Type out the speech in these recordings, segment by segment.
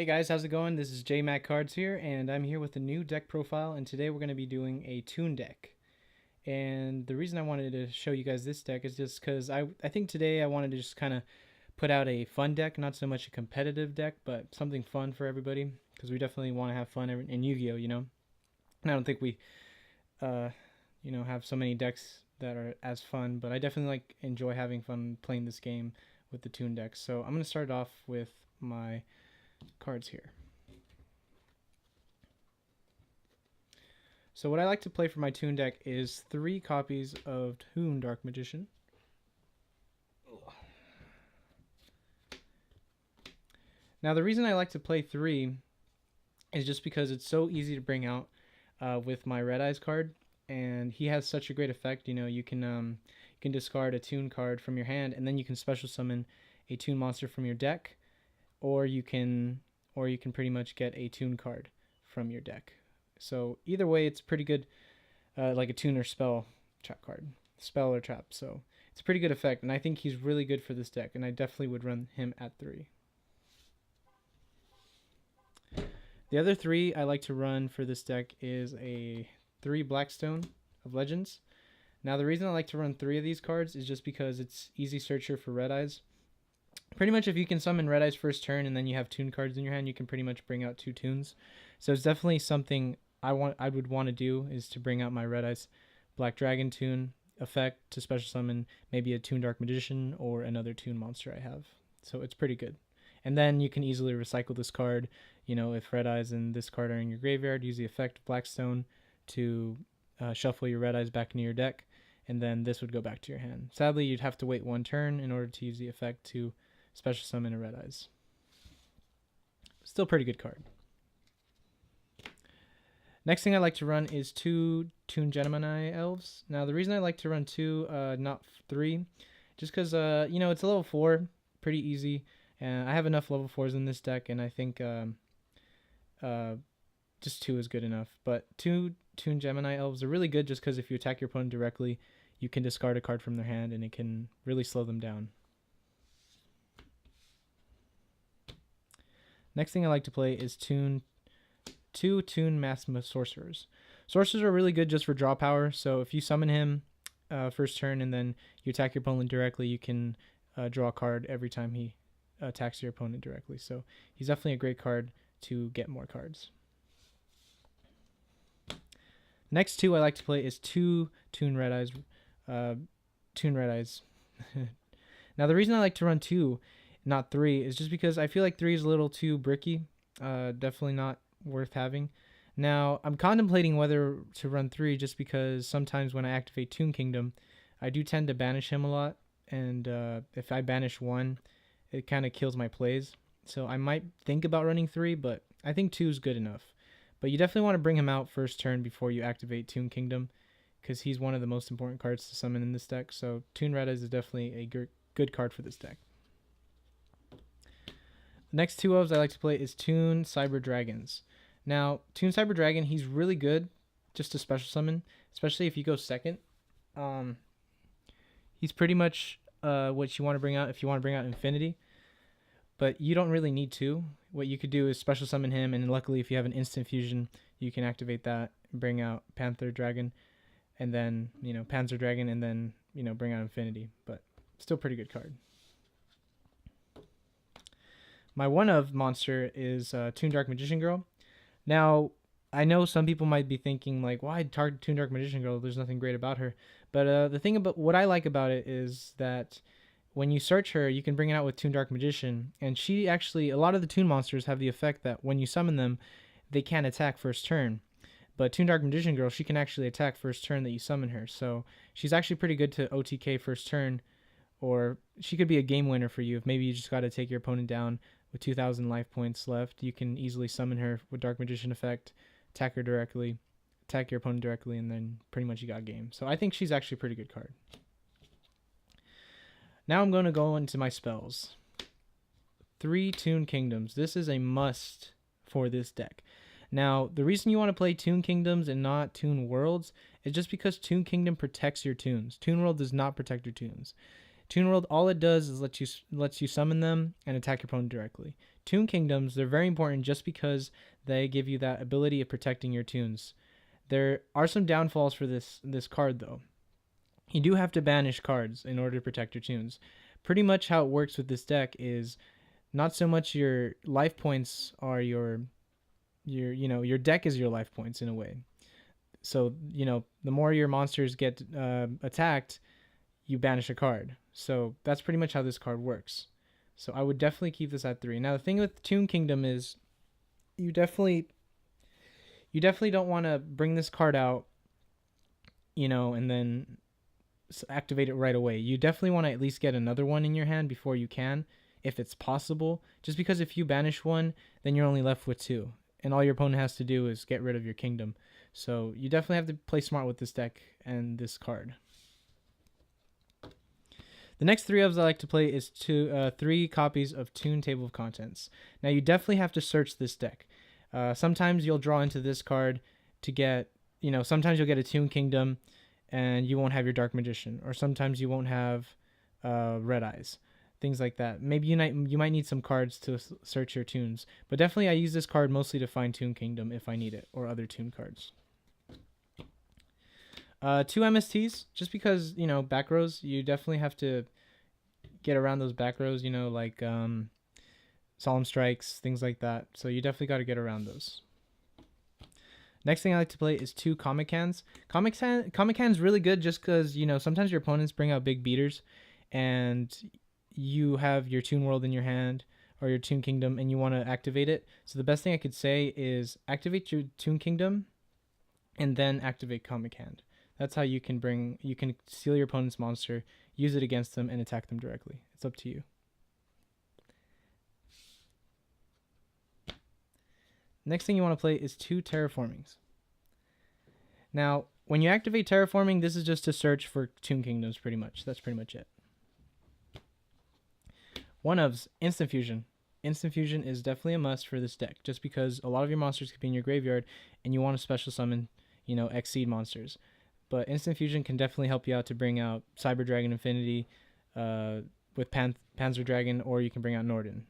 Hey guys, how's it going? This is JMac Cards here, and I'm here with a new deck profile, and today we're going to be doing a Toon deck. And the reason I wanted to show you guys this deck is just because I think today I wanted to just kind of put out a fun deck, not so much a competitive deck, but something fun for everybody, because we definitely want to have fun in Yu-Gi-Oh, you know? And I don't think we, uh, have so many decks that are as fun, but I definitely enjoy having fun playing this game with the Toon deck. So I'm going to start off with my cards here. So what I like to play for my Toon deck is 3 copies of Toon Dark Magician. Now the reason I like to play 3 is just because it's so easy to bring out with my Red Eyes card, and he has such a great effect. You can discard a Toon card from your hand, and then you can special summon a Toon monster from your deck, or you can pretty much get a Toon card from your deck. So either way, it's pretty good, like a Toon or spell trap card, spell or trap. So it's a pretty good effect, and I think he's really good for this deck, and I definitely would run him at 3. The other 3 I like to run for this deck is a 3 Blackstone of Legends. Now the reason I like to run 3 of these cards is just because it's easy searcher for Red Eyes. Pretty much if you can summon Red Eyes first turn and then you have Toon cards in your hand, you can pretty much bring out 2 Toons. So it's definitely something I would want to do, is to bring out my Red Eyes Black Dragon Toon effect to special summon maybe a Toon Dark Magician or another Toon monster I have. So it's pretty good. And then you can easily recycle this card. If Red Eyes and this card are in your graveyard, use the effect of Blackstone to shuffle your Red Eyes back into your deck, and then this would go back to your hand. Sadly, you'd have to wait 1 turn in order to use the effect to special summon a Red Eyes. Still pretty good card. Next thing I like to run is 2 Toon Gemini Elves. Now the reason I like to run 2, not 3, just because it's a level 4, pretty easy, and I have enough level 4s in this deck, and I think just 2 is good enough. But 2 Toon Gemini Elves are really good just because if you attack your opponent directly, you can discard a card from their hand, and it can really slow them down. Next thing I like to play is 2 Toon Maximus Sorcerers. Sorcerers are really good just for draw power, so if you summon him first turn and then you attack your opponent directly, you can draw a card every time he attacks your opponent directly. So he's definitely a great card to get more cards. Next 2 I like to play is 2 Toon Red Eyes. Now the reason I like to run 2, not 3, is just because I feel like 3 is a little too bricky. Definitely not worth having. Now I'm contemplating whether to run 3 just because sometimes when I activate Toon Kingdom, I do tend to banish him a lot, and if I banish 1, it kind of kills my plays. So I might think about running 3, but I think 2 is good enough. But you definitely want to bring him out first turn before you activate Toon Kingdom, because he's one of the most important cards to summon in this deck. So Toon Red Eyes is definitely a good card for this deck. The next 2 elves I like to play is Toon Cyber Dragons. Now, Toon Cyber Dragon, he's really good just to special summon, especially if you go second. He's pretty much what you want to bring out if you want to bring out Infinity, but you don't really need to. What you could do is special summon him, and luckily if you have an instant fusion, you can activate that and bring out Panther Dragon, and then, Panzer Dragon, and then, bring out Infinity, but still pretty good card. My one-of monster is Toon Dark Magician Girl. Now, I know some people might be thinking, like, why target Toon Dark Magician Girl? There's nothing great about her. But the thing about what I like about it is that when you search her, you can bring it out with Toon Dark Magician. And she actually, a lot of the Toon monsters have the effect that when you summon them, they can't attack first turn. But Toon Dark Magician Girl, she can actually attack first turn that you summon her. So she's actually pretty good to OTK first turn. Or she could be a game winner for you if maybe you just got to take your opponent down with 2,000 life points left. You can easily summon her with Dark Magician effect, attack her directly, attack your opponent directly, and then pretty much you got game. So I think she's actually a pretty good card. Now I'm going to go into my spells. 3 Toon Kingdoms. This is a must for this deck. Now, the reason you want to play Toon Kingdoms and not Toon Worlds is just because Toon Kingdom protects your Toons. Toon World does not protect your Toons. Toon World, all it does is lets you summon them and attack your opponent directly. Toon Kingdoms, they're very important just because they give you that ability of protecting your toons. There are some downfalls for this card though. You do have to banish cards in order to protect your toons. Pretty much how it works with this deck is not so much your life points are your deck is your life points in a way. So, the more your monsters get attacked, you banish a card. So that's pretty much how this card works. So I would definitely keep this at 3. Now the thing with Toon Kingdom is you definitely don't want to bring this card out, and then activate it right away. You definitely want to at least get another one in your hand before you can, if it's possible. Just because if you banish one, then you're only left with 2. And all your opponent has to do is get rid of your kingdom. So you definitely have to play smart with this deck and this card. The next 3 ofs I like to play is 3 copies of Toon Table of Contents. Now you definitely have to search this deck. Sometimes you'll draw into this card to get, sometimes you'll get a Toon Kingdom and you won't have your Dark Magician. Or sometimes you won't have Red Eyes. Things like that. Maybe you might need some cards to search your toons. But definitely I use this card mostly to find Toon Kingdom if I need it, or other toon cards. 2 MSTs, just because, back rows, you definitely have to get around those back rows, like Solemn Strikes, things like that. So you definitely got to get around those. Next thing I like to play is 2 Comic Cans. Comic Can's really good just because, sometimes your opponents bring out big beaters and you have your Toon World in your hand or your Toon Kingdom and you want to activate it. So the best thing I could say is activate your Toon Kingdom and then activate Comic Hand. That's how you can steal your opponent's monster, use it against them, and attack them directly. It's up to you. Next thing you want to play is 2 Terraformings. Now, when you activate Terraforming, this is just to search for Toon Kingdoms pretty much. That's pretty much it. 1 ofs, Instant Fusion. Instant Fusion is definitely a must for this deck, just because a lot of your monsters could be in your graveyard, and you want to special summon, Exceed monsters. But Instant Fusion can definitely help you out to bring out Cyber Dragon Infinity with Panzer Dragon, or you can bring out Norden.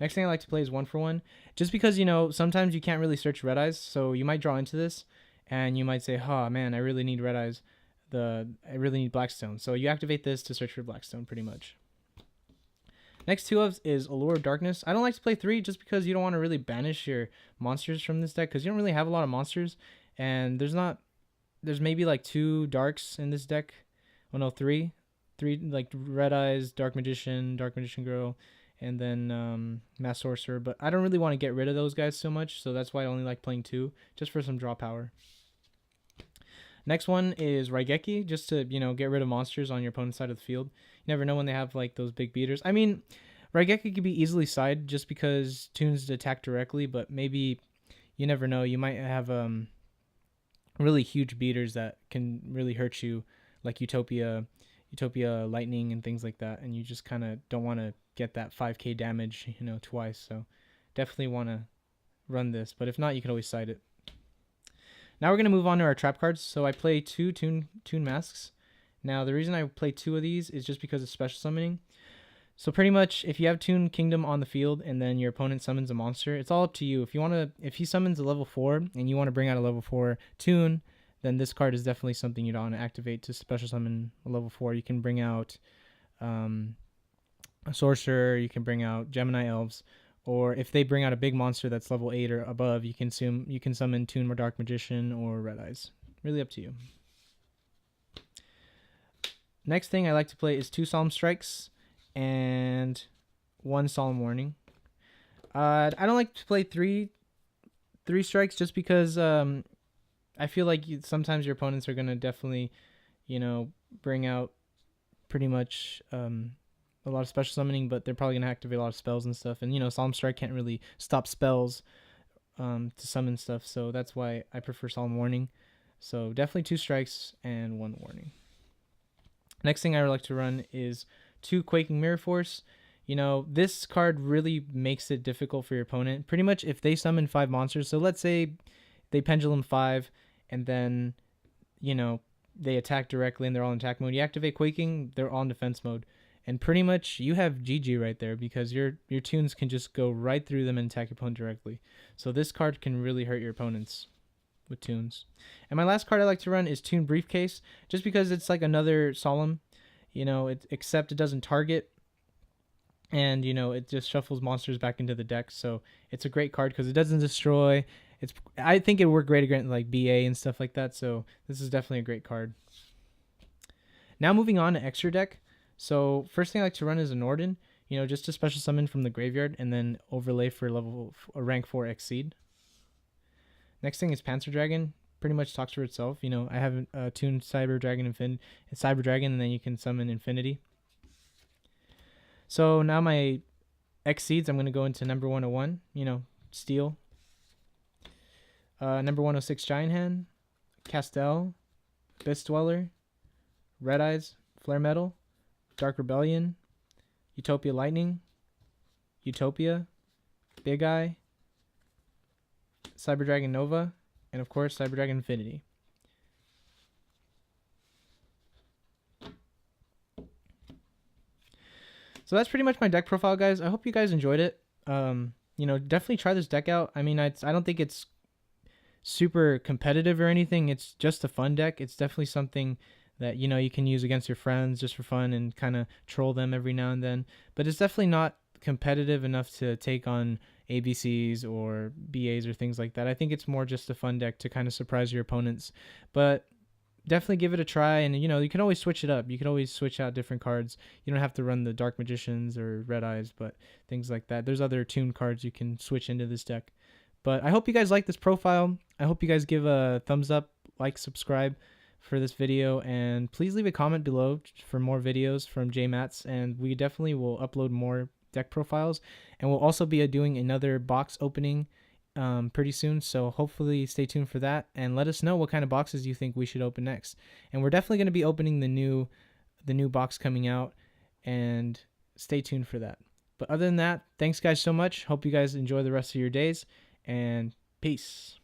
Next thing I like to play is 1 for 1. Just because, sometimes you can't really search Red Eyes, so you might draw into this, and you might say, oh man, I really need Red Eyes. I really need Blackstone. So you activate this to search for Blackstone, pretty much. Next 2 ofs is Allure of Darkness. I don't like to play 3 just because you don't want to really banish your monsters from this deck, because you don't really have a lot of monsters. And there's maybe like 2 darks in this deck. Oh no, 3 like Red Eyes, Dark Magician Girl, and then Mass Sorcerer. But I don't really want to get rid of those guys so much, so that's why I only like playing 2, just for some draw power. Next one is Raigeki, just to, get rid of monsters on your opponent's side of the field. You never know when they have like those big beaters. I mean, Raigeki could be easily sided just because toons attack directly, but maybe, you never know, you might have really huge beaters that can really hurt you, like Utopia Lightning and things like that, and you just kind of don't want to get that 5k damage, twice. So definitely want to run this, but if not, you can always side it. Now we're going to move on to our trap cards. So I play 2 Toon Masks. Now the reason I play 2 of these is just because of special summoning. So pretty much if you have Toon Kingdom on the field and then your opponent summons a monster, it's all up to you. If he summons a level 4 and you want to bring out a level 4 Toon, then this card is definitely something you'd want to activate to special summon a level 4. You can bring out a Sorcerer, you can bring out Gemini Elves, or if they bring out a big monster that's level 8 or above, you can summon Toon or Dark Magician or Red Eyes. Really up to you. Next thing I like to play is 2 Solemn Strikes and 1 Solemn Warning. I don't like to play three strikes just because I feel like sometimes your opponents are going to definitely, bring out pretty much a lot of special summoning, but they're probably going to activate a lot of spells and stuff. And, Solemn Strike can't really stop spells to summon stuff, so that's why I prefer Solemn Warning. So definitely 2 strikes and 1 warning. Next thing I would like to run is 2 Quaking Mirror Force. This card really makes it difficult for your opponent. Pretty much if they summon 5 monsters, so let's say they Pendulum 5, and then, they attack directly and they're all in attack mode. You activate Quaking, they're all in defense mode. And pretty much you have GG right there because your Toons can just go right through them and attack your opponent directly. So this card can really hurt your opponents with Toons. And my last card I like to run is Toon Briefcase, just because it's like another Solemn, except it doesn't target, and it just shuffles monsters back into the deck. So it's a great card because it doesn't destroy. I think it would work great against like BA and stuff like that. So this is definitely a great card. Now moving on to extra deck. So first thing I like to run is a Norden, just to special summon from the graveyard and then overlay for rank 4 Exceed. Next thing is Panzer Dragon. Pretty much talks for itself. I have a Toon Cyber Dragon Cyber Dragon, and then you can summon Infinity. So now my Exceeds, I'm going to go into number 101, Steel. Number 106, Giant Hand, Castel, Abyss Dweller, Red Eyes, Flare Metal, Dark Rebellion, Utopia Lightning, Utopia, Big Eye, Cyber Dragon Nova, and of course Cyber Dragon Infinity. So that's pretty much my deck profile, guys. I hope you guys enjoyed it. Definitely try this deck out. I mean, I don't think it's super competitive or anything. It's just a fun deck. It's definitely something that you can use against your friends just for fun and kind of troll them every now and then. But it's definitely not competitive enough to take on ABCs or BAs or things like that. I think it's more just a fun deck to kind of surprise your opponents. But definitely give it a try, and you can always switch it up. You can always switch out different cards. You don't have to run the Dark Magicians or Red Eyes, but things like that. There's other Toon cards you can switch into this deck. But I hope you guys like this profile. I hope you guys give a thumbs up, like, subscribe for this video, and please leave a comment below for more videos from JMats, and we definitely will upload more deck profiles, and we'll also be doing another box opening pretty soon, so hopefully stay tuned for that, and let us know what kind of boxes you think we should open next. And we're definitely going to be opening the new box coming out, and stay tuned for that. But other than that, thanks guys so much. Hope you guys enjoy the rest of your days, and peace.